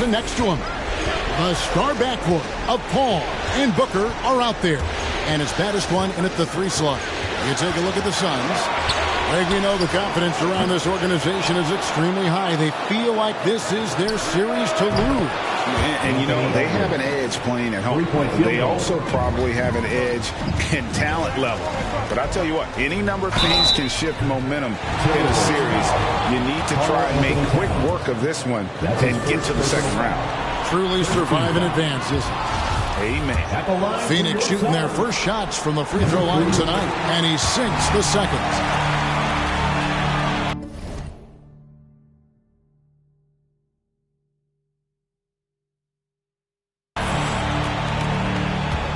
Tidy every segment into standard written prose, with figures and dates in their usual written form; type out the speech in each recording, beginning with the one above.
next to him. The star backcourt of Paul and Booker are out there. And it's baddest one in at the 3 slot. You take a look at the Suns. Like we know, the confidence around this organization is extremely high. They feel like this is their series to lose. And, you know, they have an edge playing at home. They also probably have an edge in talent level. But I tell you what, any number of things can shift momentum in a series. You need to try and make quick work of this one and get to the second round. Truly survive and advance, isn't it? Amen. Phoenix shooting their first shots from the free throw line tonight, and he sinks the second.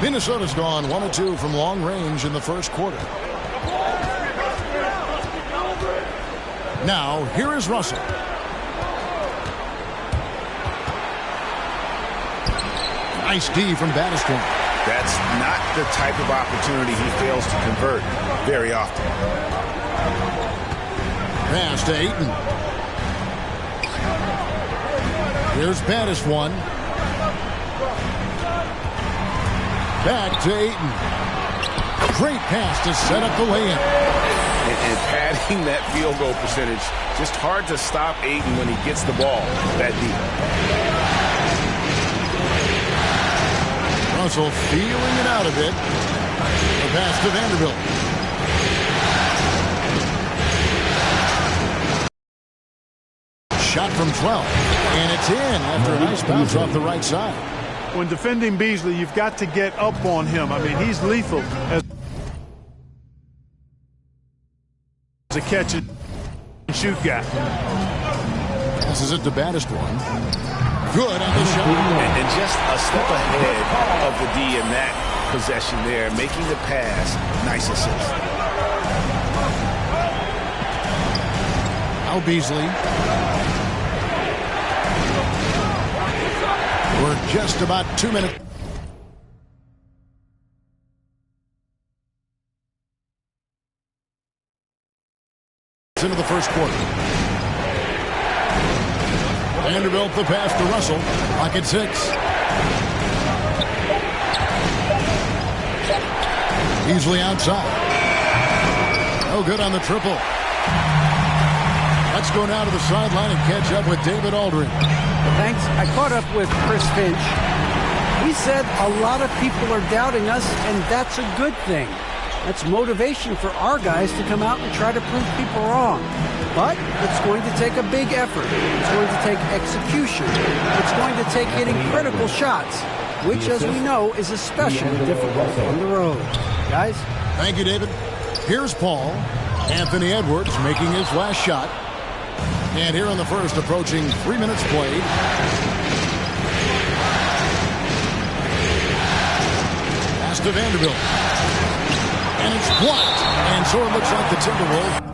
Minnesota's gone 1 of 2 from long range in the first quarter. Now, here is Russell. Nice D from Battiston. That's not the type of opportunity he fails to convert very often. Pass to Ayton. Here's Battiston. Back to Ayton. Great pass to set up the lay-in. And padding that field goal percentage, just hard to stop Ayton when he gets the ball that deep. Russell feeling it out a bit. The pass to Vanderbilt. Shot from 12. And it's in after a nice bounce off the right side. When defending Beasley, you've got to get up on him. I mean, he's lethal as a catch and shoot guy. Passes it to Battiston. Good on the shot. And just a step ahead of the D in that possession there, making the pass. Nice assist. Now Beasley. We're just about 2 minutes. Into the first quarter. Vanderbilt the pass to Russell. Clock at 6. Easily outside. No good on the triple. Let's go now to the sideline and catch up with David Aldridge. Thanks. I caught up with Chris Finch. We said a lot of people are doubting us, and that's a good thing. That's motivation for our guys to come out and try to prove people wrong. But it's going to take a big effort. It's going to take execution. It's going to take hitting critical shots, which, as we know, is especially difficult on the road. Guys? Thank you, David. Here's Paul. Anthony Edwards making his last shot. And here in the first, approaching 3 minutes played. Pass to Vanderbilt. And it's blocked. And so it looks like the Timberwolves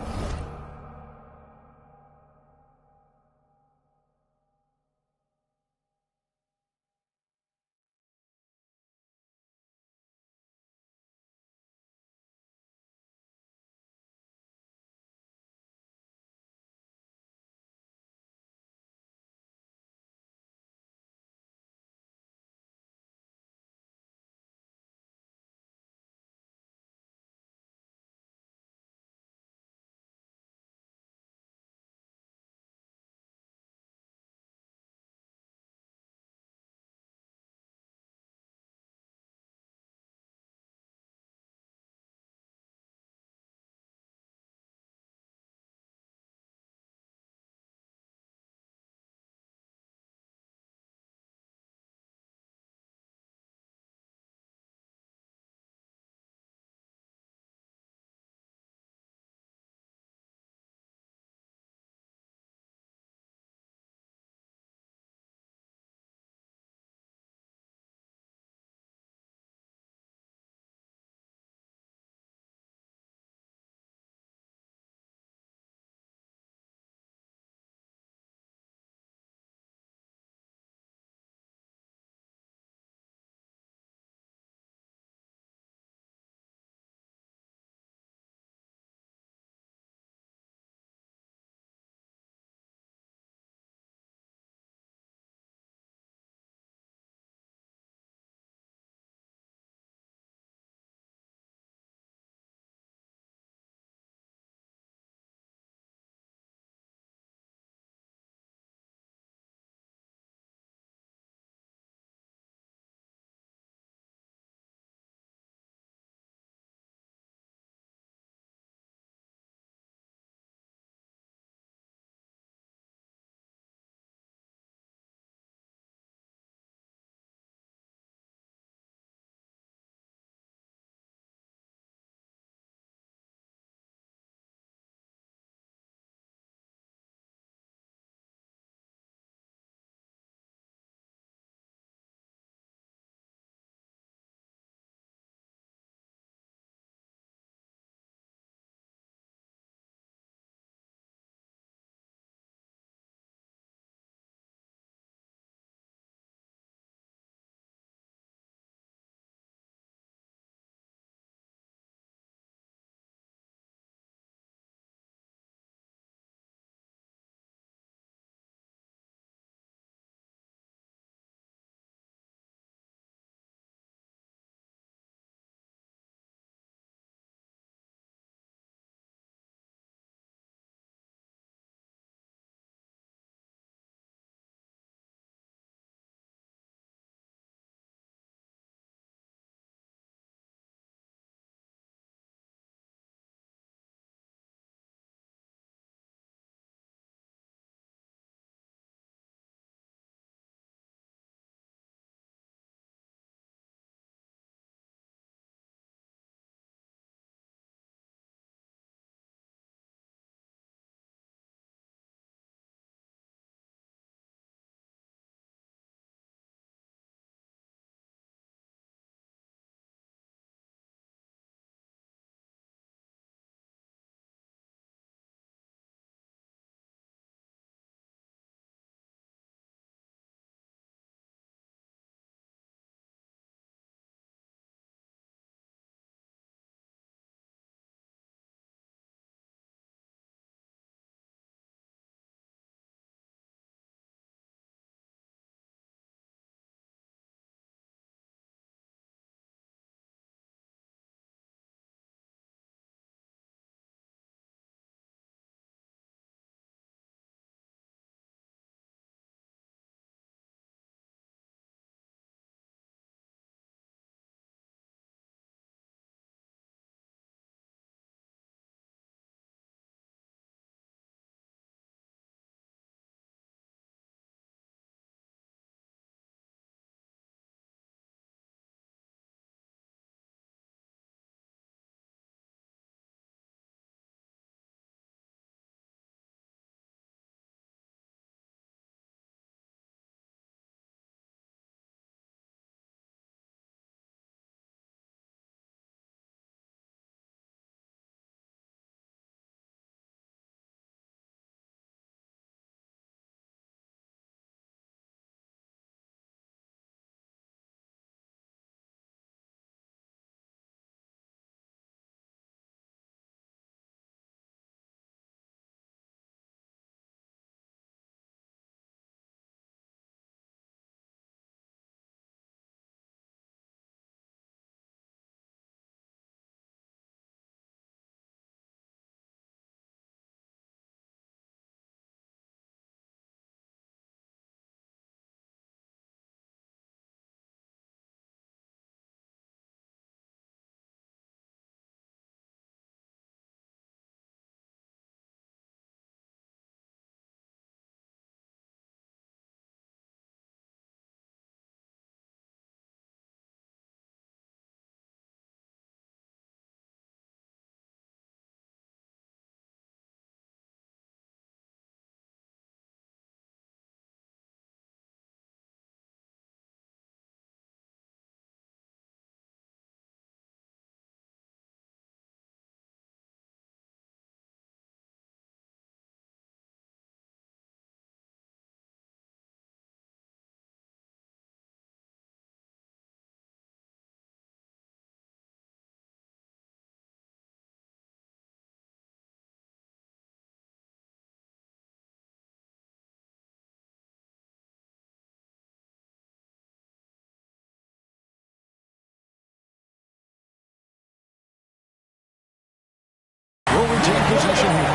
maintain possession here.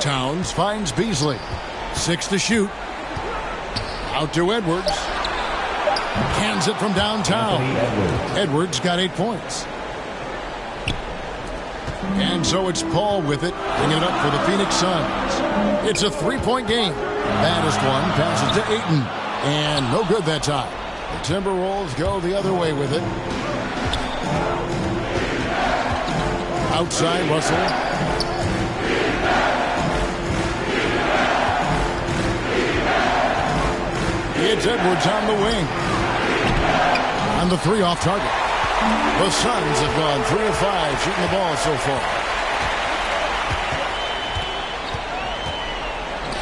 Towns finds Beasley. 6 to shoot. Out to Edwards. Hands it from downtown. Edwards got 8 points. And so it's Paul with it, bringing it up for the Phoenix Suns. It's a 3-point game. Baddest one passes to Ayton. And no good that time. The Timberwolves go the other way with it. Outside Russell. It's Edwards on the wing. On the 3 off target. The Suns have gone 3 of 5 shooting the ball so far.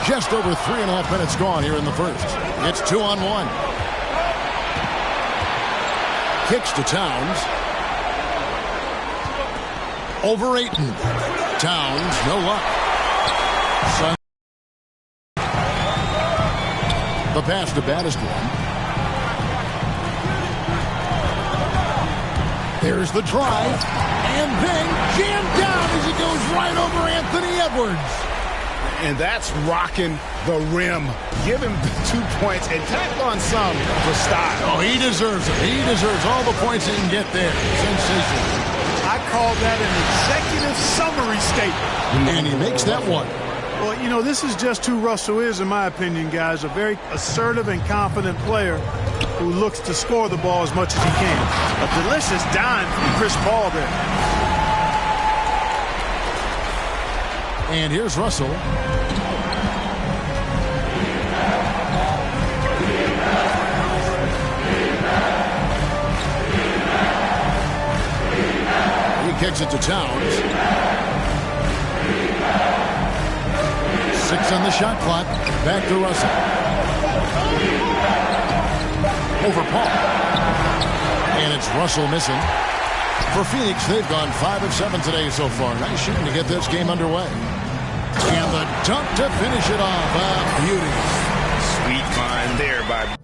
Just over 3.5 minutes gone here in the first. It's 2-on-1. Kicks to Towns. Over Ayton. Towns, no luck. Suns. The pass to baddest one. There's the drive. And then jammed down as he goes right over Anthony Edwards. And that's rocking the rim. Give him 2 points and tack on some for style. Oh, he deserves it. He deserves all the points he can get there. Sensational. I call that an executive summary statement. And he makes that one. Well, you know, this is just who Russell is, in my opinion, guys. A very assertive and confident player who looks to score the ball as much as he can. A delicious dime from Chris Paul there. And here's Russell. He kicks it to Towns. 6 on the shot clock. Back to Russell. Over Paul. And it's Russell missing. For Phoenix, they've gone 5 of 7 today so far. Nice shooting to get this game underway. And the dunk to finish it off. A beauty. Sweet find there by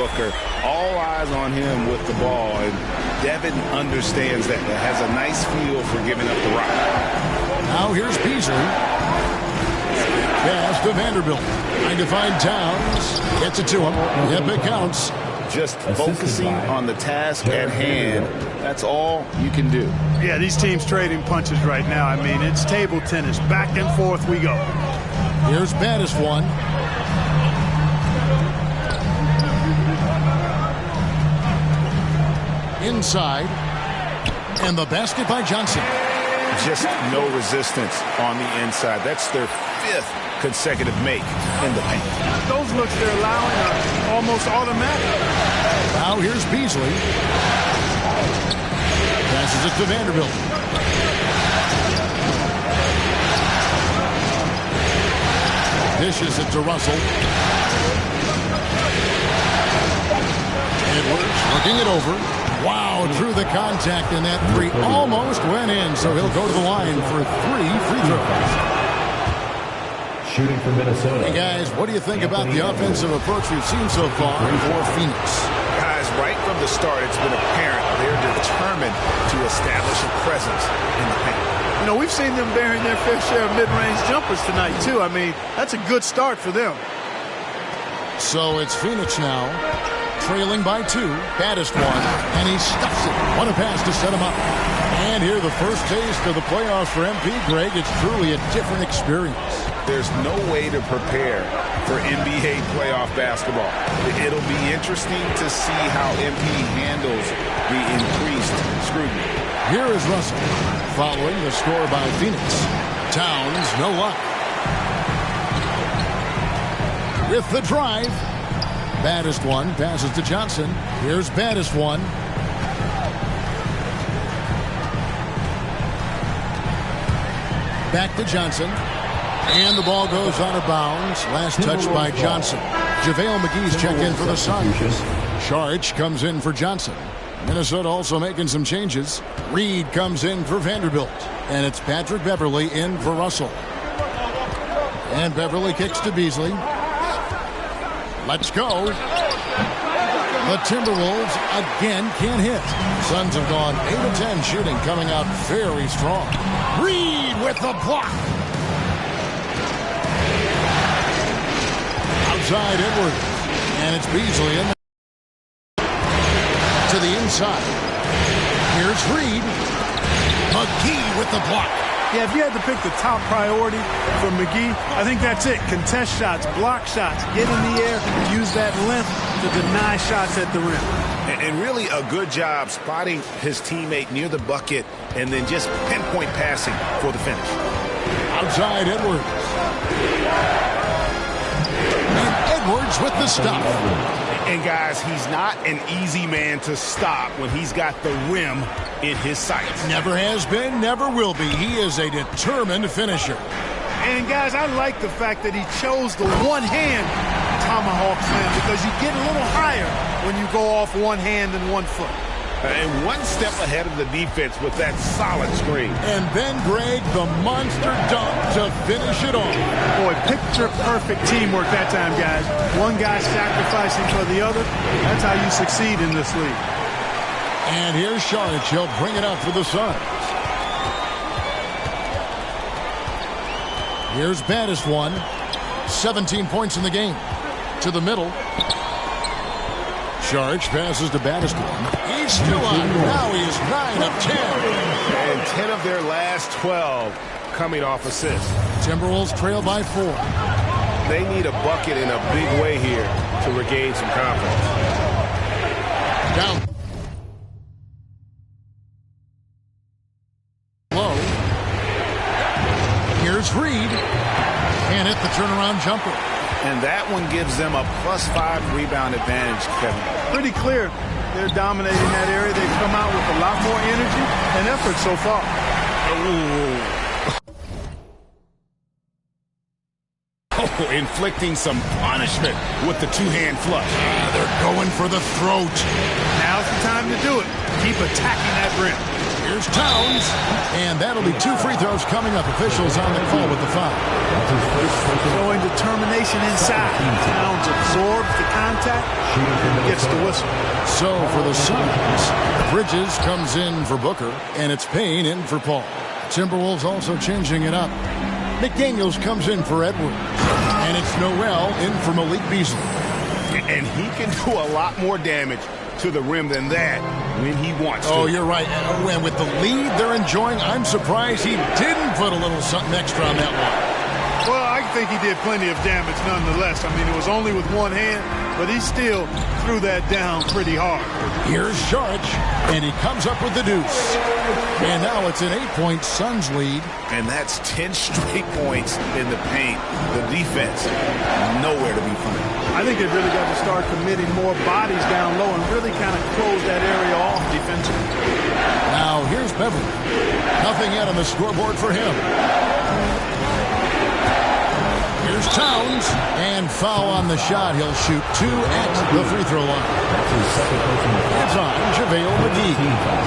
Booker, all eyes on him with the ball, and Devin understands that. Has a nice feel for giving up the rock. Now here's Beasley. Pass to Vanderbilt. Trying to find Towns. Gets it to him. Yep, it counts. Just focusing on the task at hand. That's all you can do. Yeah, these teams trading punches right now. I mean, it's table tennis. Back and forth we go. Here's Baddest one. Inside. And the basket by Johnson. Just no resistance on the inside. That's their 5th consecutive make in the paint. Those looks they're allowing are almost automatic. Now here's Beasley. Passes it to Vanderbilt. Dishes it to Russell. Edwards working it over. Wow, through the contact, and that three almost went in, so he'll go to the line for 3 free throws. Shooting for Minnesota. Hey guys, what do you think about the offensive approach we've seen so far for Phoenix? Guys, right from the start, it's been apparent they're determined to establish a presence in the paint. You know, we've seen them bearing their fair share of mid-range jumpers tonight, too. I mean, that's a good start for them. So it's Phoenix now, trailing by 2, Baddest one, and he stuffs it. What a pass to set him up. And here, the first taste of the playoffs for MP, Greg. It's truly a different experience. There's no way to prepare for NBA playoff basketball. It'll be interesting to see how MP handles the increased scrutiny. Here is Russell, following the score by Phoenix. Towns, no luck. With the drive, Baddest one passes to Johnson. Here's Baddest one. Back to Johnson. And the ball goes out of bounds. Last touch by Johnson. JaVale McGee's checked in for the Suns. Saric comes in for Johnson. Minnesota also making some changes. Reed comes in for Vanderbilt. And it's Patrick Beverley in for Russell. And Beverley kicks to Beasley. Let's go. The Timberwolves again can't hit. Suns have gone 8 of 10 shooting, coming out very strong. Reed with the block. Outside Edwards. And it's Beasley in to the inside. Here's Reed. McGee with the block. Yeah, if you had to pick the top priority for McGee, I think that's it. Contest shots, block shots, get in the air, use that length to deny shots at the rim. And really a good job spotting his teammate near the bucket and then just pinpoint passing for the finish. Outside Edwards. And Edwards with the stop. And guys, he's not an easy man to stop when he's got the rim in his sights. Never has been, never will be. He is a determined finisher. And guys, I like the fact that he chose the one-hand tomahawk slam because you get a little higher when you go off one hand and 1 foot. And one step ahead of the defense with that solid screen. And then, Greg, the monster dunk to finish it off. Boy, picture-perfect teamwork that time, guys. One guy sacrificing for the other. That's how you succeed in this league. And here's Saric. He'll bring it up for the Suns. Here's Baddest one. 17 points in the game. To the middle. Saric passes to Baddest one. He's still on. Now he is 9 of 10. And 10 of their last 12 coming off assists. Timberwolves trail by 4. They need a bucket in a big way here to regain some confidence. Down low. Here's Reed. Can't hit the turnaround jumper. And that one gives them a +5 rebound advantage, Kevin. Pretty clear. They're dominating that area. They've come out with a lot more energy and effort so far. Oh, inflicting some punishment with the two-hand flush. They're going for the throat. Now's the time to do it. Keep attacking that rim. Here's Towns, and that'll be 2 free throws coming up. Officials on the call with the foul. Showing determination inside. Towns absorbs the contact and gets the whistle. So for the Suns, Bridges comes in for Booker, and it's Payne in for Paul. Timberwolves also changing it up. McDaniels comes in for Edwards, and it's Noel in for Malik Beasley. And he can do a lot more damage to the rim than that when he wants to. Oh, you're right. And with the lead they're enjoying, I'm surprised he didn't put a little something extra on that one. Well, I think he did plenty of damage nonetheless. I mean, it was only with one hand, but he still threw that down pretty hard. Here's Saric, and he comes up with the deuce. And now it's an 8-point Suns lead. And that's 10 straight points in the paint. The defense, nowhere to be found. I think they really got to start committing more bodies down low and really kind of close that area off defensively. Now here's Beverly. Nothing yet on the scoreboard for him. Here's Towns, and foul on the shot. He'll shoot 2 at the free throw line. It's on JaVale McGee.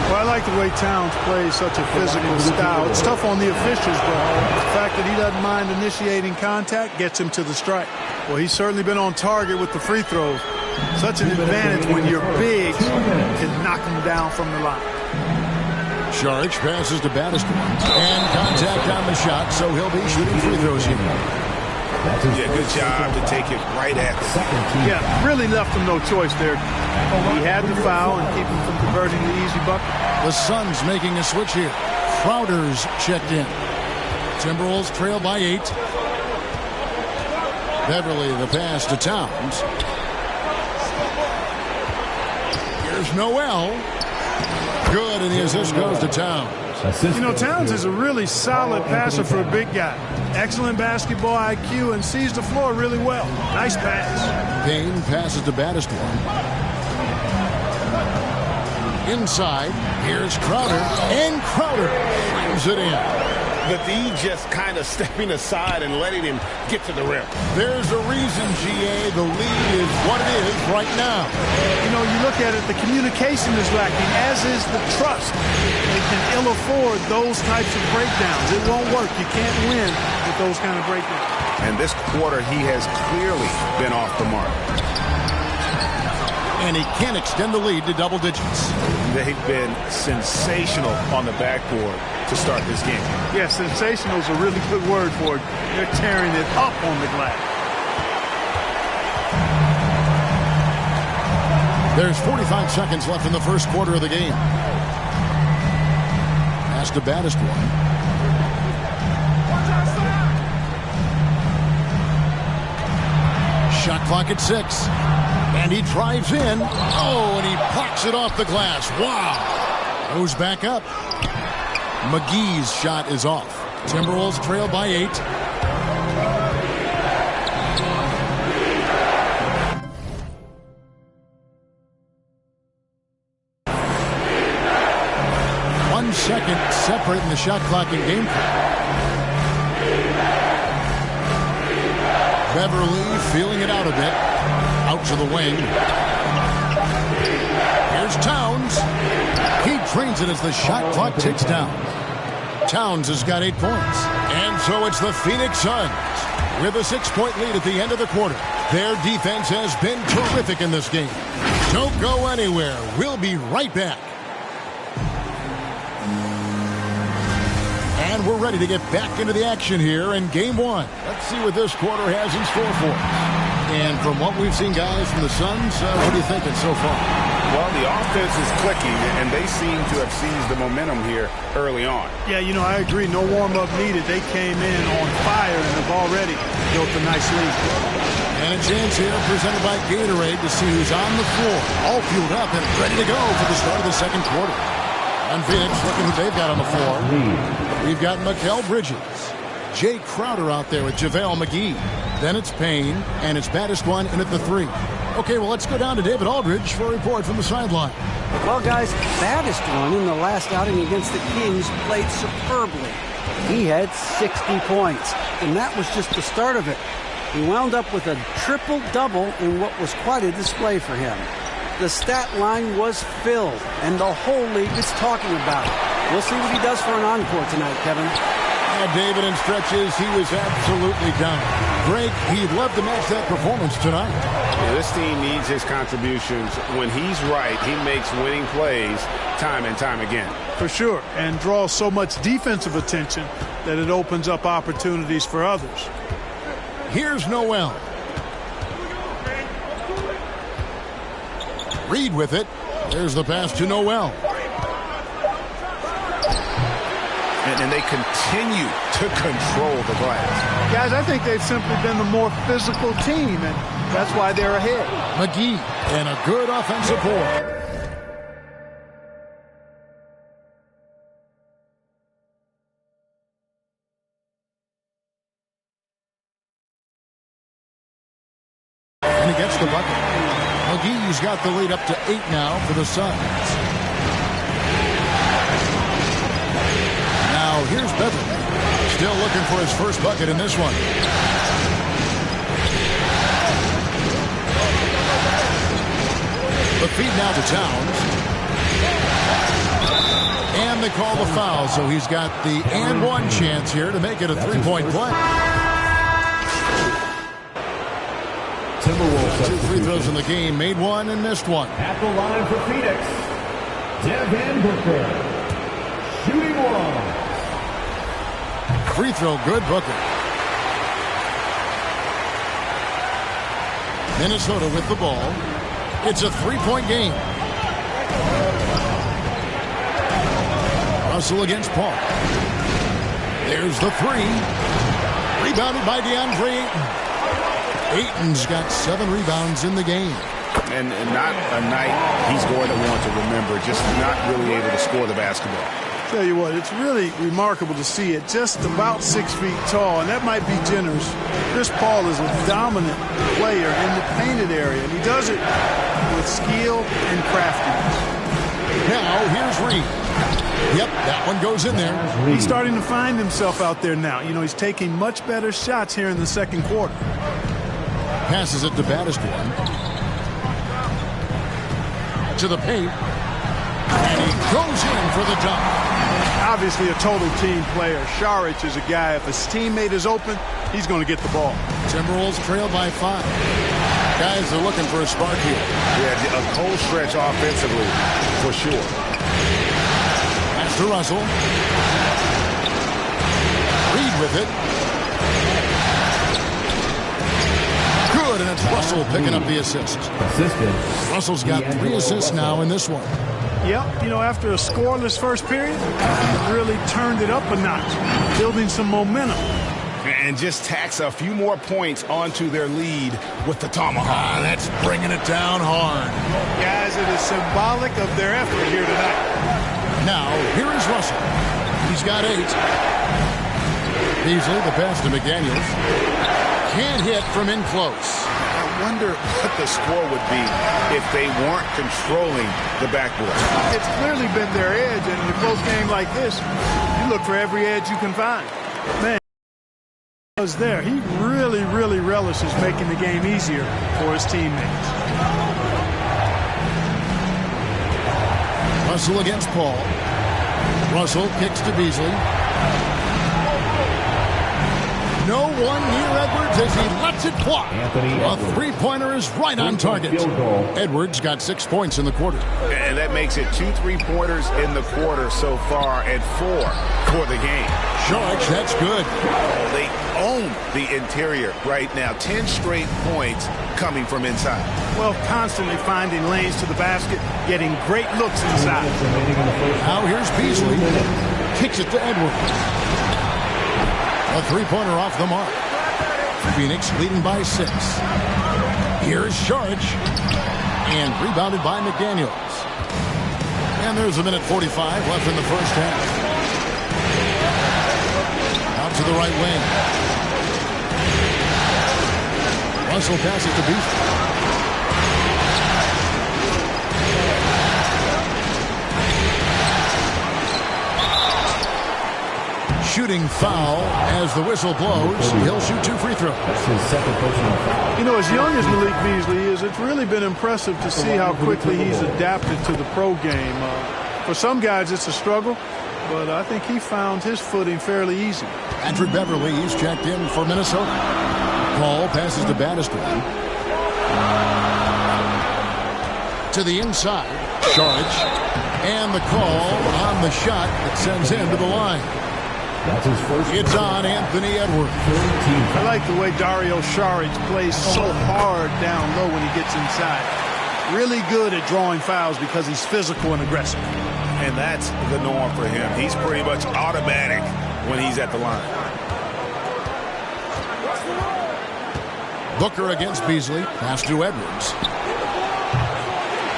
Well, I like the way Towns plays such a physical style. It's tough on the officials, but the fact that he doesn't mind initiating contact gets him to the strike. Well, he's certainly been on target with the free throws. Such an advantage when you're big to knock him down from the line. Saric passes to Battiston, and contact on the shot, so he'll be shooting free throws here. Yeah, good job to take it right at the second team. Yeah, really left him no choice there. He had the foul and keep him from converting the easy bucket. The Suns making a switch here. Crowder's checked in. Timberwolves trail by 8. Beverly the pass to Towns. Here's Noel. Good, and the assist goes to Towns. You know, Towns is a really solid passer for a big guy. Excellent basketball IQ and sees the floor really well. Nice pass. Payne passes to Battiston. Inside, here's Crowder, and Crowder slams it in. The D just kind of stepping aside and letting him get to the rim. There's a reason, GA, the lead is what it is right now. You know, you look at it, the communication is lacking, as is the trust. They can ill afford those types of breakdowns. It won't work. You can't win with those kind of breakdowns. And this quarter, he has clearly been off the mark. And he can extend the lead to double digits. They've been sensational on the backboard to start this game. Yeah, sensational is a really good word for it. They're tearing it up on the glass. There's 45 seconds left in the first quarter of the game. Pass to Battiston. Shot clock at 6. And he drives in. Oh, and he blocks it off the glass. Wow. Goes back up. McGee's shot is off. Timberwolves trail by 8. One second separating the shot clock and game clock. Beverly feeling it out a bit. Out to the wing. Here's Towns. He drains it as the shot clock ticks down. Towns has got 8 points. And so it's the Phoenix Suns with a 6-point lead at the end of the quarter. Their defense has been terrific in this game. Don't go anywhere. We'll be right back. And we're ready to get back into the action here in Game 1. Let's see what this quarter has in store for us. And from what we've seen, guys, from the Suns, what are you thinking so far? Well, the offense is clicking, and they seem to have seized the momentum here early on. Yeah, you know, I agree. No warm-up needed. They came in on fire and have already built a nice lead. And a chance here presented by Gatorade to see who's on the floor. All fueled up and ready to go for the start of the second quarter. On Phoenix, looking who they've got on the floor. We've got Mikal Bridges. Jay Crowder out there with JaVale McGee. Then it's Payne, and it's Battiston in at the 3. Okay, well, let's go down to David Aldridge for a report from the sideline. Well, guys, Battiston in the last outing against the Kings played superbly. He had 60 points, and that was just the start of it. He wound up with a triple-double in what was quite a display for him. The stat line was filled, and the whole league is talking about it. We'll see what he does for an encore tonight, Kevin. Yeah, David, in stretches, he was absolutely down. Greg, he'd love to match that performance tonight. Yeah, this team needs his contributions. When he's right, he makes winning plays time and time again. For sure, and draws so much defensive attention that it opens up opportunities for others. Here's Noel. Reed with it. There's the pass to Noel. And they continue to control the glass. Guys, I think they've simply been the more physical team, and that's why they're ahead. McGee and a good offensive board. And he gets the bucket. McGee's got the lead up to 8 now for the Suns. Now here's Beverly. Still looking for his first bucket in this one. The feed now to Towns. And they call the foul, so he's got the and one chance here to make it a three-point play. Timberwolves 2 free throws in the game, made one and missed one. at the line for Phoenix. Devin Booker. Shooting one. Free throw, good, Booker. Minnesota with the ball. It's a three-point game. Russell against Paul. There's the three. Rebounded by DeAndre Ayton. Ayton's got 7 rebounds in the game. And not a night he's going to want to remember, just not really able to score the basketball. Tell you what, it's really remarkable to see it. Just about 6 feet tall, and that might be generous. Chris Paul is a dominant player in the painted area, and he does it with skill and craftiness. Now, here's Reed. Yep, that one goes in there. He's starting to find himself out there now. You know, he's taking much better shots here in the second quarter. Passes it to Battistone. To the paint. And he goes in for the dunk. Obviously a total team player. Saric is a guy, if his teammate is open, he's going to get the ball. Timberwolves trail by 5. Guys are looking for a spark here. Yeah, a cold stretch offensively, for sure. Pass to Russell. Reed with it. Good, and it's Russell picking up the assist. Assisted. Russell's got 3 assists now in this one. Yep, you know, after a scoreless first period, he really turned it up a notch, building some momentum. And just tacks a few more points onto their lead with the tomahawk. That's bringing it down hard. Guys, it is symbolic of their effort here tonight. Now, here is Russell. He's got 8. Beasley, the pass to McDaniels. Can't hit from in close. I wonder what the score would be if they weren't controlling the backboard. It's clearly been their edge, and in a close game like this, you look for every edge you can find. Man, he was there. He really, really relishes making the game easier for his teammates. Russell against Paul. Russell kicks to Beasley. No one near Edwards as he lets it fly. A three-pointer is right on target. Edwards got 6 points in the quarter. And that makes it 2 3-pointers in the quarter so far and 4 for the game. George, that's good. Oh, they own the interior right now. 10 straight points coming from inside. Well, constantly finding lanes to the basket, getting great looks inside. Now here's Beasley. Kicks it to Edwards. A three-pointer off the mark. Phoenix leading by 6. Here's Saric. And rebounded by McDaniels. And there's a minute 45 left in the first half. Out to the right wing. Russell passes to Beasley. shooting foul as the whistle blows. He'll shoot 2 free throws. That's his second personal foul. You know, as young as Malik Beasley is, it's really been impressive to see how quickly he's adapted to the pro game. For some guys, it's a struggle, but I think he found his footing fairly easy. Patrick Beverly, he's checked in for Minnesota. Ball passes to Battistone. To the inside. Saric. And the call on the shot that sends him to the line. That's his first. It's on Anthony Edwards. I like the way Dario Saric plays so hard down low when he gets inside. Really good at drawing fouls because he's physical and aggressive. And that's the norm for him. He's pretty much automatic when he's at the line. Booker against Beasley. Pass to Edwards.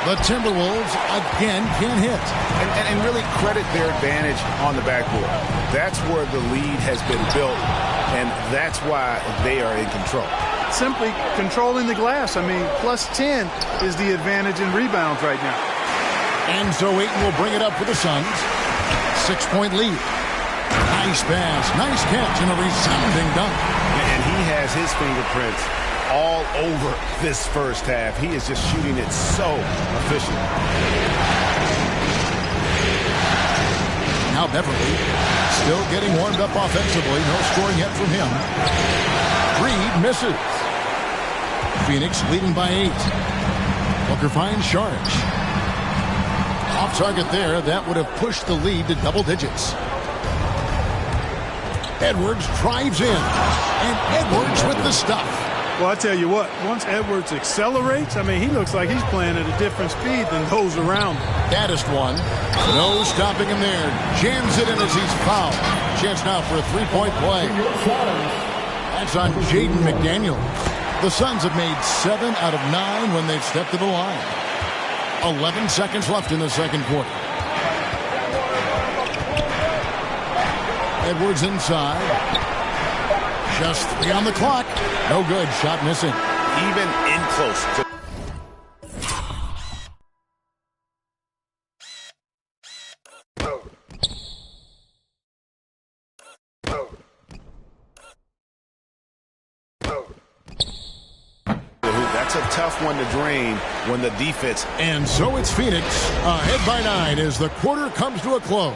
The Timberwolves again can't hit. And really credit their advantage on the backboard. That's where the lead has been built, and that's why they are in control. Simply controlling the glass. I mean, plus 10 is the advantage in rebounds right now. And so Ayton will bring it up for the Suns. 6-point lead. Nice pass, nice catch, and a resounding dunk. And he has his fingerprints all over this first half. He is just shooting it so efficient. Now Beverly still getting warmed up offensively. No scoring yet from him. Reed misses. Phoenix leading by 8. Booker finds Saric. Off target there. That would have pushed the lead to double digits. Edwards drives in. And Edwards with the stuff. Well, I tell you what, once Edwards accelerates, I mean, he looks like he's playing at a different speed than those around him. Baddest one. No stopping him there. Jams it in as he's fouled. Chance now for a 3-point play. That's on Jaden McDaniel. The Suns have made 7 out of 9 when they've stepped to the line. 11 seconds left in the second quarter. Edwards inside. Just 3 on the clock. No good. Shot missing. Even in close. That's a tough one to drain when the defense. And so it's Phoenix ahead by 9 as the quarter comes to a close.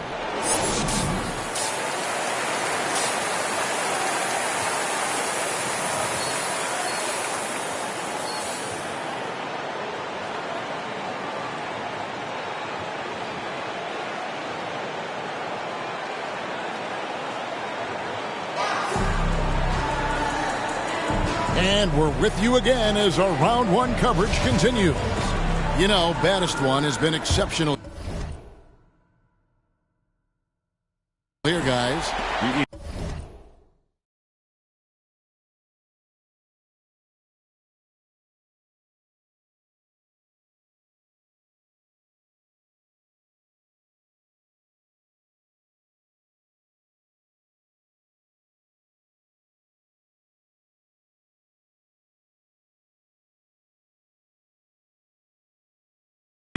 And we're with you again as our round 1 coverage continues. You know, Baddest One has been exceptional here, guys.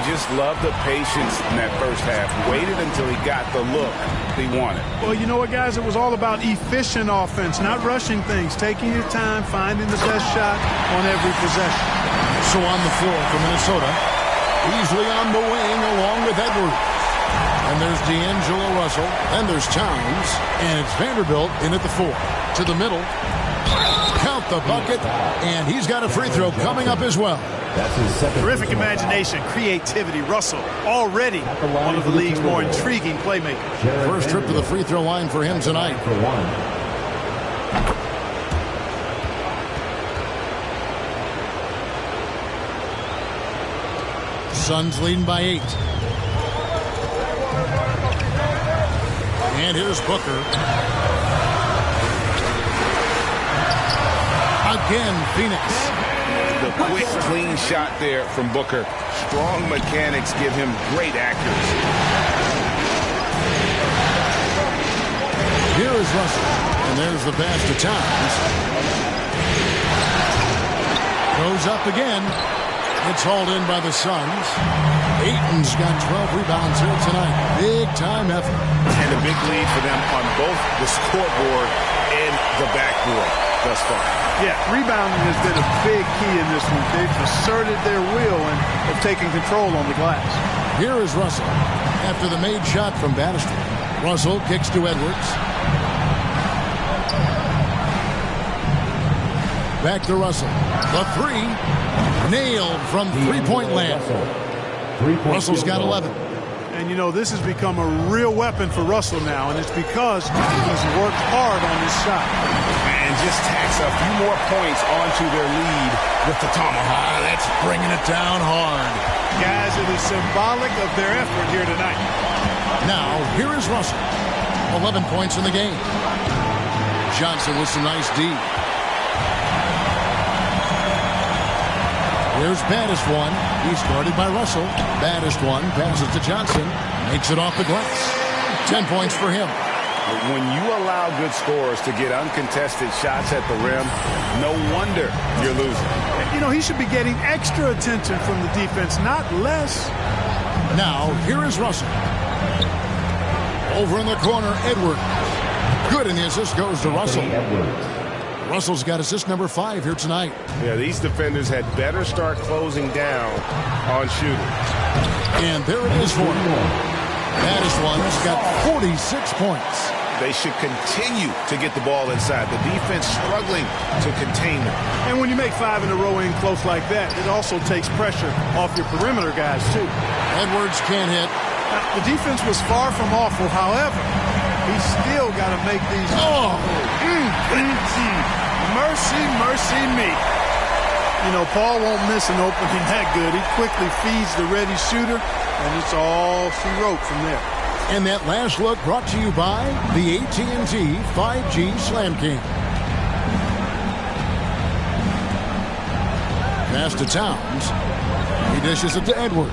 Just love the patience in that first half. Waited until he got the look he wanted. Well, you know what, guys? It was all about efficient offense, not rushing things, taking your time, finding the best shot on every possession. So on the floor for Minnesota, Beasley on the wing along with Edwards. And there's D'Angelo Russell. Then there's Towns. And it's Vanderbilt in at the 4. To the middle. Count the bucket. And he's got a free throw coming up as well. That's his second. Terrific imagination, creativity. Russell already one of the league's more intriguing playmakers. First trip to the free throw line for him tonight. For 1. Suns leading by 8. And here's Booker. Again, Phoenix. The quick, clean shot there from Booker. Strong mechanics give him great accuracy. Here is Russell. And there's the pass to Towns. Goes up again. It's hauled in by the Suns. Ayton's got 12 rebounds here tonight. Big time effort. And a big lead for them on both the scoreboard and the backboard thus far. Yeah, rebounding has been a big key in this one. They've asserted their will and have taken control on the glass. Here is Russell. After the made shot from Bannister, Russell kicks to Edwards. Back to Russell. The three. Nailed from three-point land. Russell's got 11. And, you know, this has become a real weapon for Russell now, and it's because he's worked hard on this shot. And just tacks a few more points onto their lead with the tomahawk. That's bringing it down hard. Guys, it is symbolic of their effort here tonight. Now, here is Russell. 11 points in the game. Johnson with some nice D. Here's baddest one. He's guarded by Russell. Baddest one passes to Johnson. Makes it off the glass. 10 points for him. When you allow good scorers to get uncontested shots at the rim, no wonder you're losing. You know, he should be getting extra attention from the defense, not less. Now, here is Russell. Over in the corner, Edwards. Good, and the assist goes to Russell. Russell's got assist number 5 here tonight. Yeah, these defenders had better start closing down on shooting. And there it is for him. Baddest one's got 46 points. They should continue to get the ball inside. The defense struggling to contain them. And when you make 5 in a row in close like that, it also takes pressure off your perimeter guys, too. Edwards can't hit. Now, the defense was far from awful. However, he's still got to make these. Mercy, mercy me. You know, Paul won't miss an opening that good. He quickly feeds the ready shooter, and it's all she wrote from there. And that last look brought to you by the AT&T 5G Slam King. Pass to Towns. He dishes it to Edwards.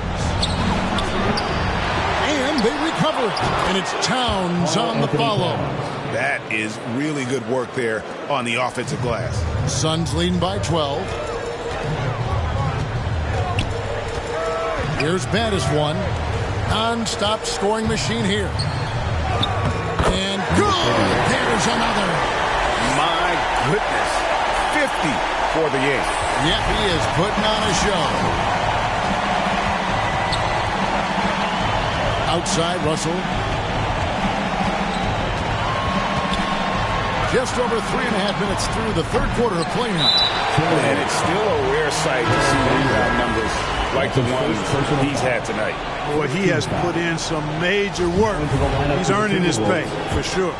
And they recover it. And it's Towns on the follow. That is really good work there on the offensive glass. Suns leading by 12. Here's baddest one. Non-stop scoring machine here. And good! There's another. My goodness. 50 for the Yankees. Yep, he is putting on a show. Outside, Russell. Just over 3.5 minutes through the third quarter of play now. And it's still a rare sight to see rebound numbers like the ones he's had tonight. Boy, he has put in some major work. He's earning his pay, for sure.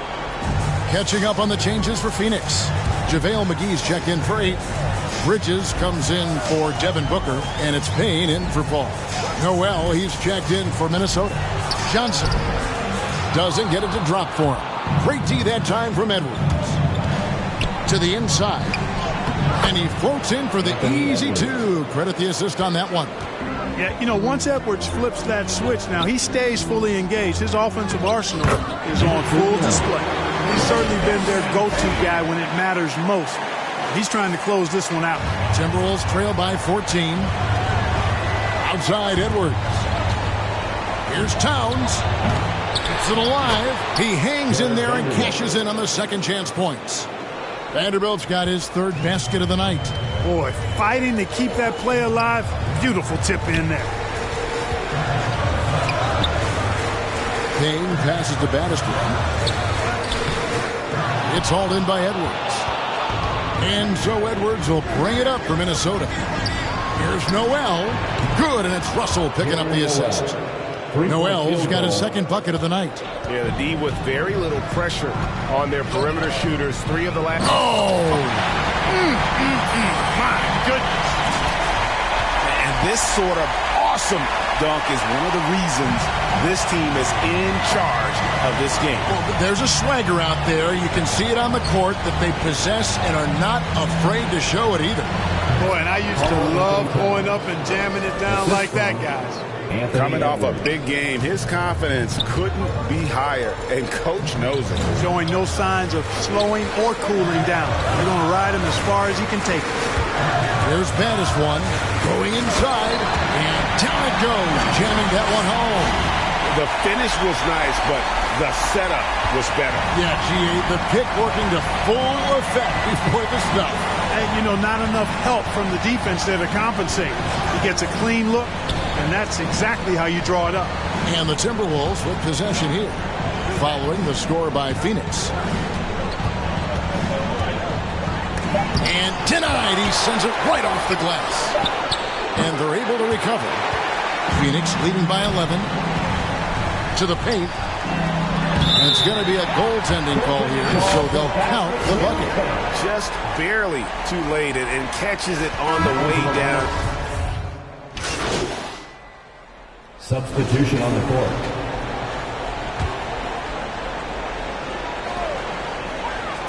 Catching up on the changes for Phoenix. JaVale McGee's checked in for 8. Bridges comes in for Devin Booker, and it's Payne in for Paul. Noel, he's checked in for Minnesota. Johnson doesn't get it to drop for him. Great D that time from Edwards. To the inside. And he floats in for the easy 2. Credit the assist on that one. Yeah, you know, once Edwards flips that switch now, he stays fully engaged. His offensive arsenal is on full display. He's certainly been their go-to guy when it matters most. He's trying to close this one out. Timberwolves trail by 14. Outside Edwards. Here's Towns. Keeps it alive. He hangs in there and cashes in on the second chance points. Vanderbilt's got his 3rd basket of the night. Boy, fighting to keep that play alive. Beautiful tip in there. Payne passes to Bannister. It's hauled in by Edwards. And so Edwards will bring it up for Minnesota. Here's Noel. Good, and it's Russell picking up the assist. Noel's got his 2nd bucket of the night. Yeah, the D with very little pressure on their perimeter shooters. 3 of the last. Oh! My goodness. And this sort of awesome dunk is one of the reasons this team is in charge of this game. Well, there's a swagger out there. You can see it on the court that they possess and are not afraid to show it either. Boy, and I used to love going up and jamming it down like that, guys. Coming off a big game, his confidence couldn't be higher, and Coach knows it. Showing no signs of slowing or cooling down. They're going to ride him as far as he can take it. There's baddest one going inside, and down it goes, jamming that one home. The finish was nice, but the setup was better. Yeah, GA, the pick working to full effect before the stuff. And, you know, not enough help from the defense there to compensate. He gets a clean look, and that's exactly how you draw it up. And the Timberwolves with possession here, following the score by Phoenix. And denied. He sends it right off the glass. And they're able to recover. Phoenix leading by 11. To the paint. And it's going to be a goaltending call here, so they'll count the bucket. Just barely too late and catches it on the way down. Substitution on the court.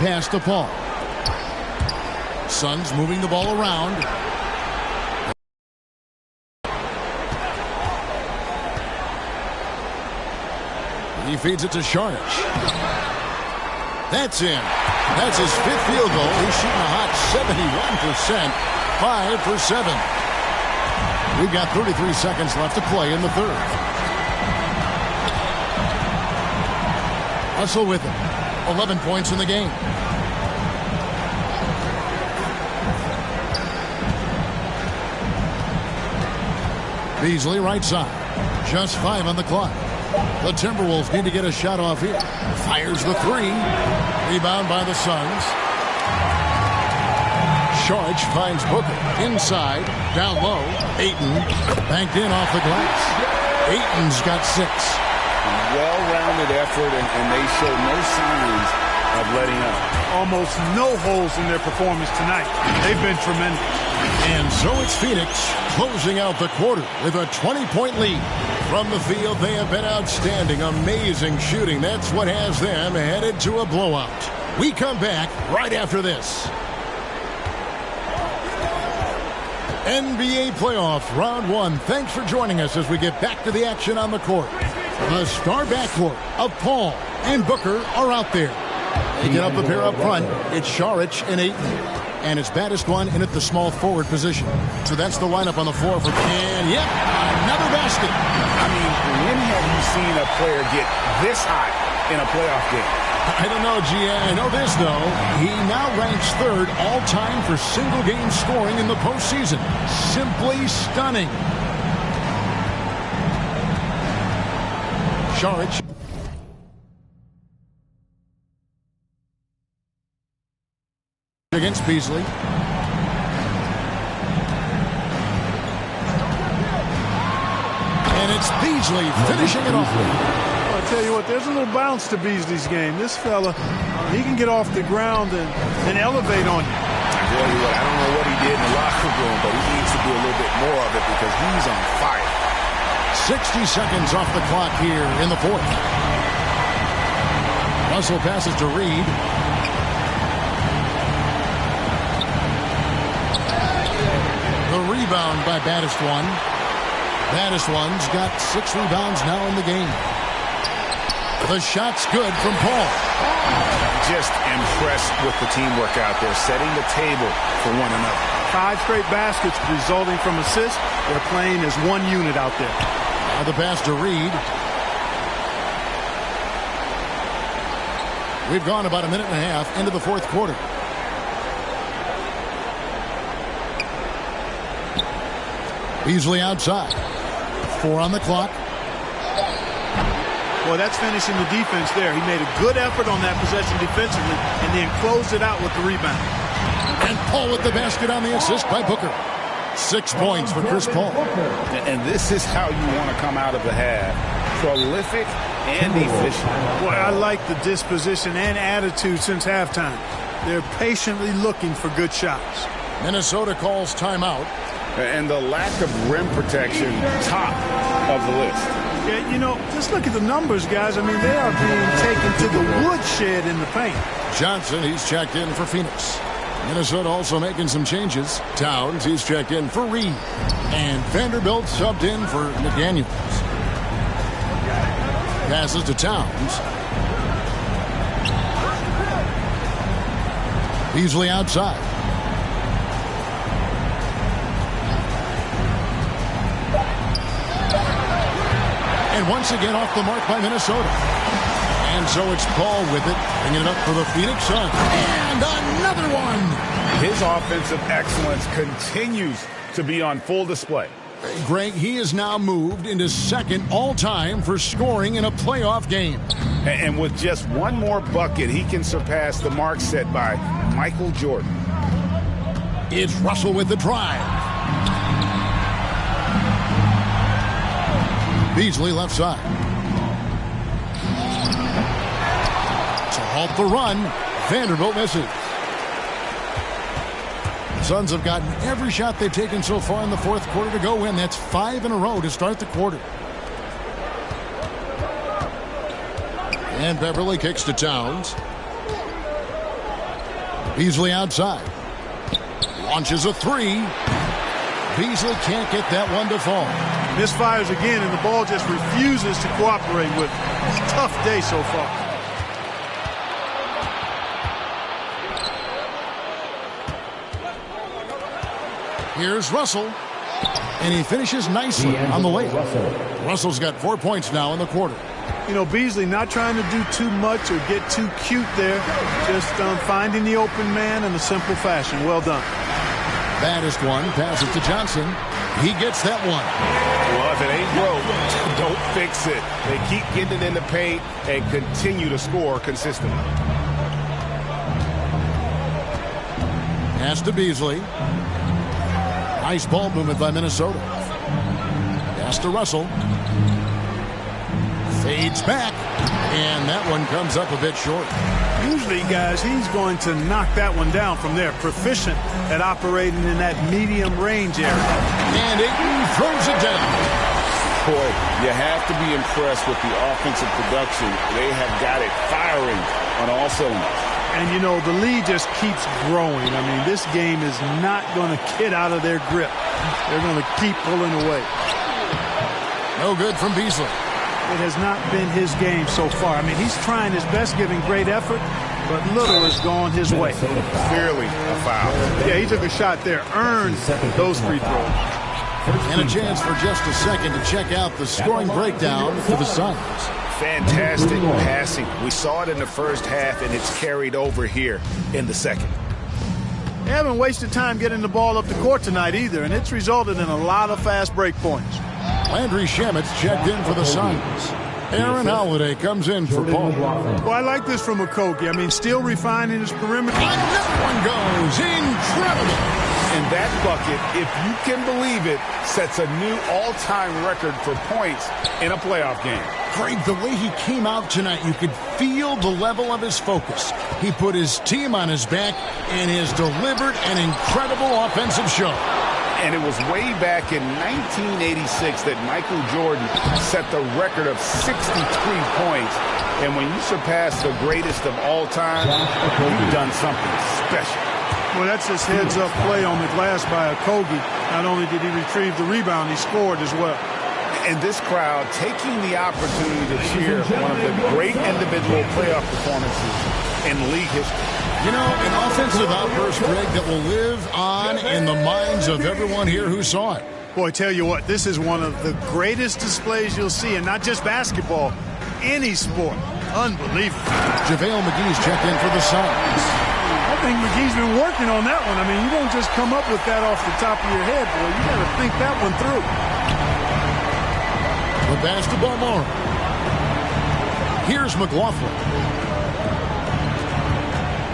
Pass to Paul. Suns moving the ball around. He feeds it to Šarić. That's in. That's his fifth field goal. He's shooting a hot 71%. 5 for 7. We've got 33 seconds left to play in the third. Russell with him. 11 points in the game. Beasley right side. Just 5 on the clock. The Timberwolves need to get a shot off here. Fires the 3. Rebound by the Suns. Šarić finds Booker. Inside. Down low. Ayton. Banked in off the glass. Ayton's got 6. Well-rounded effort, and they show no signs of letting up. Almost no holes in their performance tonight. They've been tremendous. And so it's Phoenix closing out the quarter with a 20-point lead. From the field, they have been outstanding. Amazing shooting. That's what has them headed to a blowout. We come back right after this. NBA playoff round 1. Thanks for joining us as we get back to the action on the court. The star backcourt of Paul and Booker are out there. Picking up the pair up front, it's Šarić and Ayton. And it's baddest one in at the small forward position. So that's the lineup on the floor for Ken. Yep, another basket. I mean, when have you seen a player get this hot in a playoff game? I don't know, GA. I know this, though. He now ranks 3rd all-time for single-game scoring in the postseason. Simply stunning. Šarić. Against Beasley. And it's Beasley finishing it off. Well, I tell you what, there's a little bounce to Beasley's game. This fella, he can get off the ground and elevate on you. I tell you what, I don't know what he did in the locker room, but he needs to do a little bit more of it because he's on fire. 60 seconds off the clock here in the fourth. Russell passes to Reed. The rebound by Baddest One. Baddest One's got 6 rebounds now in the game. The shot's good from Paul. Just impressed with the teamwork out there, setting the table for one another. 5 straight baskets resulting from assists. They're playing as one unit out there. Now the pass to Reed. We've gone about a minute and a half into the fourth quarter. Beasley outside. 4 on the clock. Well, that's finishing the defense there. He made a good effort on that possession defensively and then closed it out with the rebound. And Paul with the basket on the assist by Booker. 6 points for Chris Paul. And this is how you want to come out of the half. Prolific and efficient. Boy, I like the disposition and attitude since halftime. They're patiently looking for good shots. Minnesota calls timeout. And the lack of rim protection, top of the list. Yeah, you know, just look at the numbers, guys. I mean, they are being taken to the woodshed in the paint. Johnson, he's checked in for Phoenix. Minnesota also making some changes. Towns, he's checked in for Reed. And Vanderbilt subbed in for McDaniels. Passes to Towns. Beasley outside. And once again off the mark by Minnesota. And so it's Paul with it, bringing it up for the Phoenix Suns. And another one! His offensive excellence continues to be on full display. Greg, he is now moved into second all-time for scoring in a playoff game. And with just one more bucket, he can surpass the mark set by Michael Jordan. It's Russell with the drive. Beasley left side. To halt the run, Vanderbilt misses. The Suns have gotten every shot they've taken so far in the fourth quarter to go in. That's 5 in a row to start the quarter. And Beverly kicks to Towns. Beasley outside. Launches a three. Beasley can't get that one to fall. Misfires again, and the ball just refuses to cooperate with him. It's a tough day so far. Here's Russell. And he finishes nicely on the layup. Russell's got 4 points now in the quarter. You know, Beasley not trying to do too much or get too cute there. Just finding the open man in a simple fashion. Well done. Baddest one passes to Johnson. He gets that one. Well, if it ain't broke, don't fix it. They keep getting it in the paint and continue to score consistently. Pass to Beasley. Nice ball movement by Minnesota. Pass to Russell. Fades back. And that one comes up a bit short. Usually, guys, he's going to knock that one down from there. Proficient at operating in that medium range area. And Ayton throws it down. Boy, you have to be impressed with the offensive production. They have got it firing on all cylinders. And, you know, the lead just keeps growing. I mean, this game is not going to get out of their grip. They're going to keep pulling away. No good from Beasley. It has not been his game so far. I mean, he's trying his best, giving great effort, but little has gone his way. Clearly a foul. Yeah, he took a shot there, earned those free throws. And a chance for just a second to check out the scoring breakdown for the Suns. Fantastic passing. We saw it in the first half, and it's carried over here in the second. They haven't wasted time getting the ball up the court tonight either, and it's resulted in a lot of fast break points. Landry Shamet's checked in for the Suns. Aaron Holiday comes in for Paul. Well, I like this from Okogie. I mean, still refining his perimeter. Another one goes. Incredible. And that bucket, if you can believe it, sets a new all-time record for points in a playoff game. Greg, the way he came out tonight, you could feel the level of his focus. He put his team on his back and has delivered an incredible offensive show. And it was way back in 1986 that Michael Jordan set the record of 63 points. And when you surpass the greatest of all time, you've done something special. Well, that's his heads-up play on the glass by Okogie. Not only did he retrieve the rebound, he scored as well. And this crowd taking the opportunity to cheer one of the great individual playoff performances in league history. You know, an offensive outburst, Greg, that will live on in the minds of everyone here who saw it. Boy, tell you what, this is one of the greatest displays you'll see, and not just basketball, any sport. Unbelievable. JaVale McGee's checked in for the Suns. I think McGee's been working on that one. I mean, you don't just come up with that off the top of your head, boy. You got to think that one through. The basketball more. Here's McLaughlin.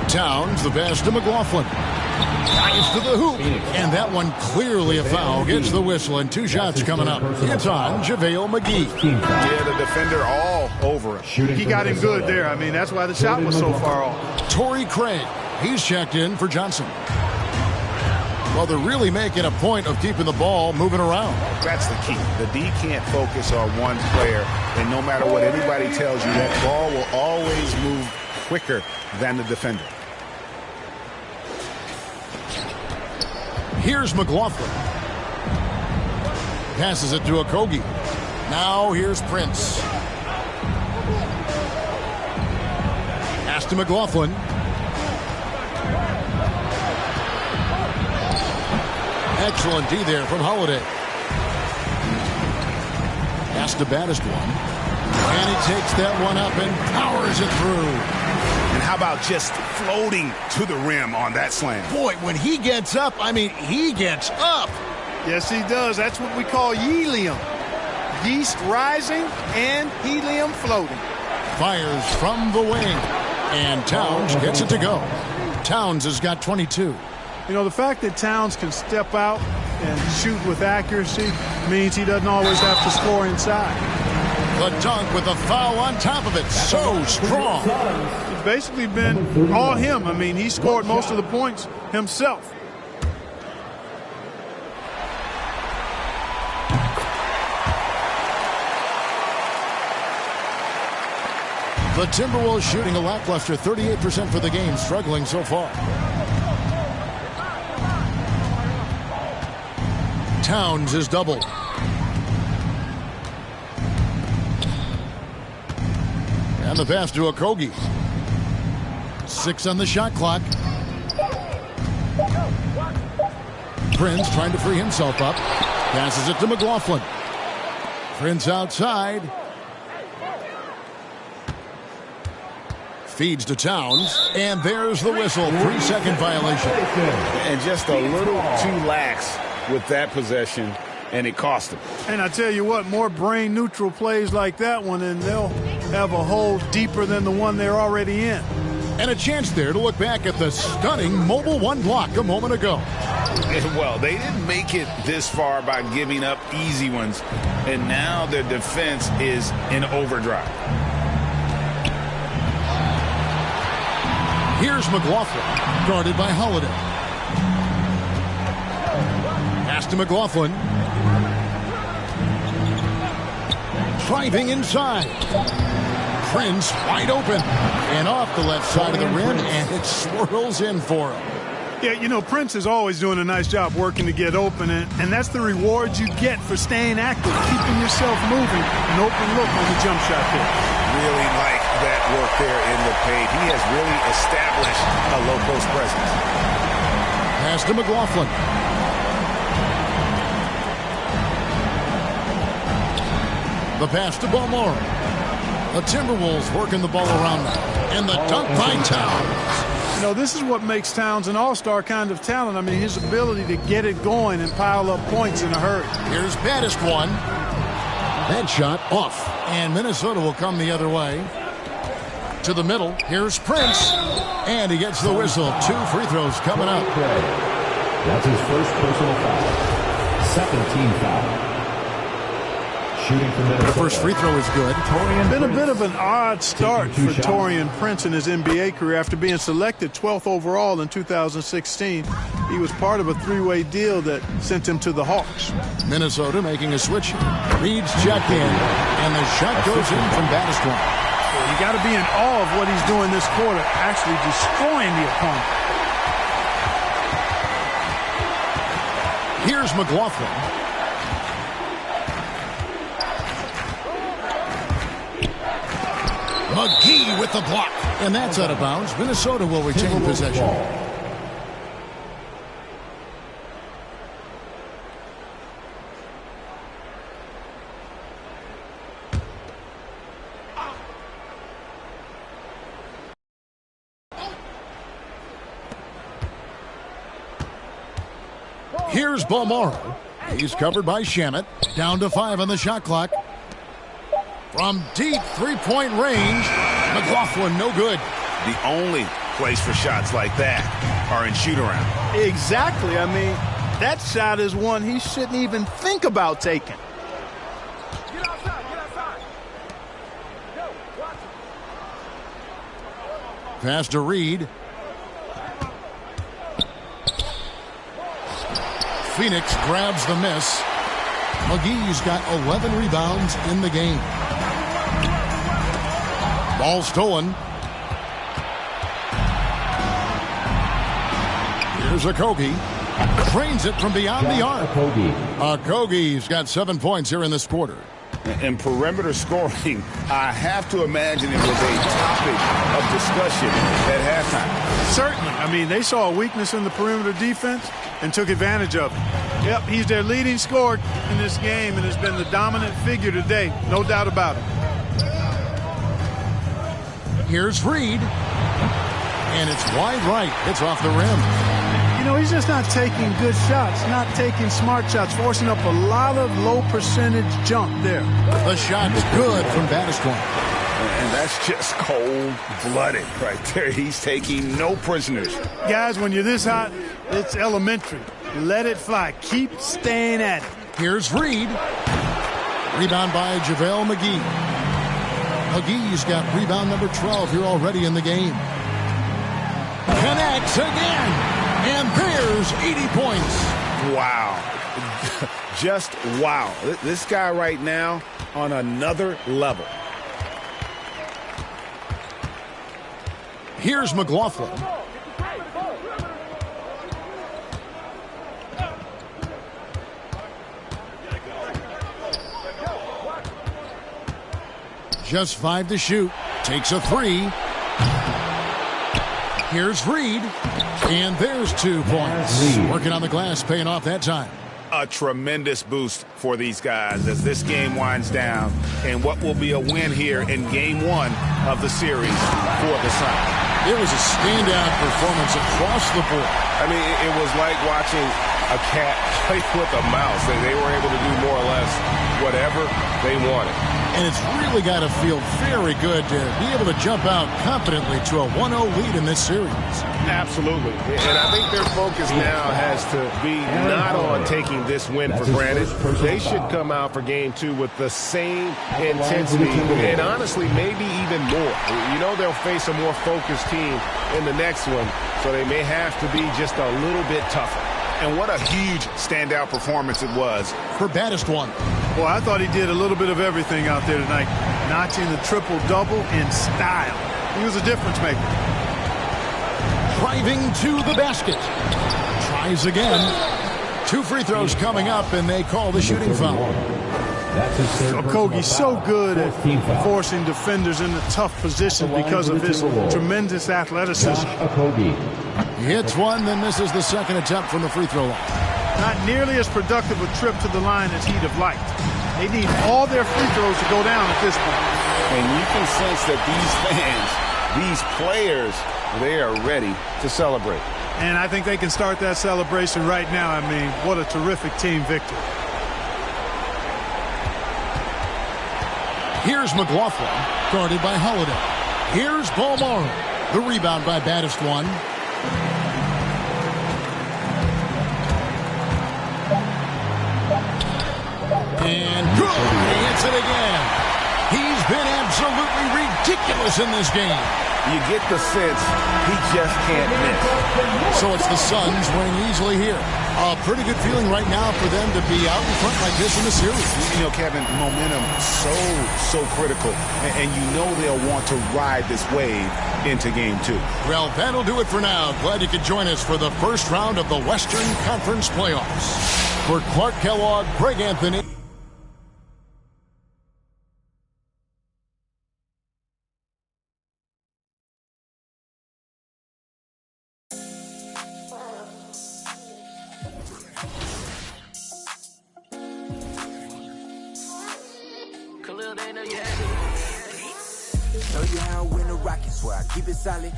Towns, the pass to McLaughlin. Drives to the hoop. And that one clearly a foul. Gets the whistle, and 2 shots coming up. It's on JaVale McGee. Yeah, the defender all over him. He got him good there. I mean, that's why the shot was so far off. Torrey Craig. He's checked in for Johnson. Well, they're really making a point of keeping the ball moving around. That's the key. The D can't focus on one player, and no matter what anybody tells you, that ball will always move quicker than the defender. Here's McLaughlin. Passes it to Okogie. Now here's Prince. Pass to McLaughlin. Excellent D there from Holiday. That's the baddest one. And he takes that one up and powers it through. And how about just floating to the rim on that slam? Boy, when he gets up, I mean, he gets up. Yes, he does. That's what we call helium. Yeast rising and helium floating. Fires from the wing. And Towns gets it to go. Towns has got 22. You know, the fact that Towns can step out and shoot with accuracy means he doesn't always have to score inside. The dunk with a foul on top of it. So strong. It's basically been all him. I mean, he scored most of the points himself. The Timberwolves shooting a lackluster 38% for the game, struggling so far. Towns is doubled. And the pass to Okogie. 6 on the shot clock. Prince trying to free himself up. Passes it to McLaughlin. Prince outside. Feeds to Towns, and there's the whistle. 3-second violation. And just a little too lax with that possession, and it cost him. And I tell you what, more brain-neutral plays like that one, and they'll have a hole deeper than the one they're already in. And a chance there to look back at the stunning Mobile One block a moment ago. Well, they didn't make it this far by giving up easy ones, and now their defense is in overdrive. Here's McLaughlin, guarded by Holiday. Pass to McLaughlin. Driving inside. Prince wide open. And off the left side of the rim, and it swirls in for him. Yeah, you know, Prince is always doing a nice job working to get open, and that's the reward you get for staying active, keeping yourself moving, an open look on the jump shot there. Really like that work there in the paint. He has really established a low-post presence. Pass to McLaughlin. The pass to Balmore. The Timberwolves working the ball around now. And the dunk by Towns. You know, this is what makes Towns an all-star kind of talent. I mean, his ability to get it going and pile up points in a hurry. Here's baddest one. That shot off. And Minnesota will come the other way. To the middle. Here's Prince. And he gets the whistle. 2 free throws coming up. That's his first personal foul. Second team foul. Shooting from the first free throw is good. Been a bit of an odd start for Taurean Prince in his NBA career after being selected 12th overall in 2016. He was part of a 3-way deal that sent him to the Hawks. Minnesota making a switch. Reed's checked in, and the shot goes in from baddest one. You got to be in awe of what he's doing this quarter, actually destroying the opponent. Here's McLaughlin. McGee with the block. And that's out of bounds. Minnesota will retain possession. Here's Balmoro. He's covered by Shamet. Down to 5 on the shot clock. From deep three-point range, McLaughlin no good. The only place for shots like that are in shoot-around. Exactly. I mean, that shot is one he shouldn't even think about taking. Get outside. Get outside. Go. Watch it. Pass to Reed. Phoenix grabs the miss. McGee's got 11 rebounds in the game. Ball stolen. Here's Okogie. Trains it from beyond the arc. Okogie's got 7 points here in this quarter. And perimeter scoring, I have to imagine it was a topic of discussion at halftime. Certainly. I mean, they saw a weakness in the perimeter defense and took advantage of it. Yep, he's their leading scorer in this game and has been the dominant figure today. No doubt about it. Here's Reed. And it's wide right. It's off the rim. You know, he's just not taking good shots, not taking smart shots, forcing up a lot of low percentage jump there. The shot's good from Batistwan. And that's just cold-blooded right there. He's taking no prisoners. Guys, when you're this hot, it's elementary. Let it fly. Keep staying at it. Here's Reed. Rebound by JaVale McGee. McGee's got rebound number 12 here already in the game. Connects again. And there's 80 points. Wow. Just wow. This guy right now on another level. Here's McLaughlin. Just 5 to shoot. Takes a 3. Here's Reed. And there's 2 points. Working on the glass, paying off that time. A tremendous boost for these guys as this game winds down. And what will be a win here in game 1 of the series for the Suns. It was a standout performance across the board. I mean, it was like watching a cat play with a mouse. They were able to do more or less whatever they wanted. And it's really got to feel very good to be able to jump out confidently to a 1-0 lead in this series. Absolutely. And I think their focus now has to be not on taking this win for granted. They should come out for game 2 with the same intensity and honestly maybe even more. You know they'll face a more focused team in the next one, so they may have to be just a little bit tougher. And what a huge standout performance it was for Batistwan. Well, I thought he did a little bit of everything out there tonight, notching the triple-double in style. He was a difference maker. Driving to the basket. Tries again. 2 free throws coming up, and they call the shooting foul. Okogie's so good at forcing defenders into tough positions because of his tremendous athleticism. He hits one, then misses the second attempt from the free throw line. Not nearly as productive a trip to the line as he'd have liked. They need all their free throws to go down at this point. And you can sense that these fans, these players, they are ready to celebrate. And I think they can start that celebration right now. I mean, what a terrific team victory. Here's McLaughlin, guarded by Holiday. Here's Bolmaro. The rebound by Batistwan. And good. He hits it again. He's been absolutely ridiculous in this game. You get the sense he just can't miss. So it's the Suns winning easily here. A pretty good feeling right now for them to be out in front like this in the series. You know, Kevin, momentum so critical. And you know they'll want to ride this wave into game 2. Well, that'll do it for now. Glad you could join us for the first round of the Western Conference Playoffs. For Clark Kellogg, Greg Anthony. Show you how I win the Rockets, where I keep it solid.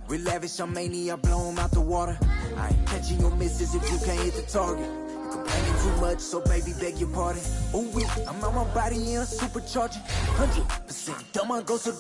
Real lavish, I'm mania, blow 'em out the water. I ain't catching your misses if you can't hit the target. You complaining too much, so baby, beg your pardon. Ooh, I'm on my body, yeah, supercharging. 100%, dumb, I go so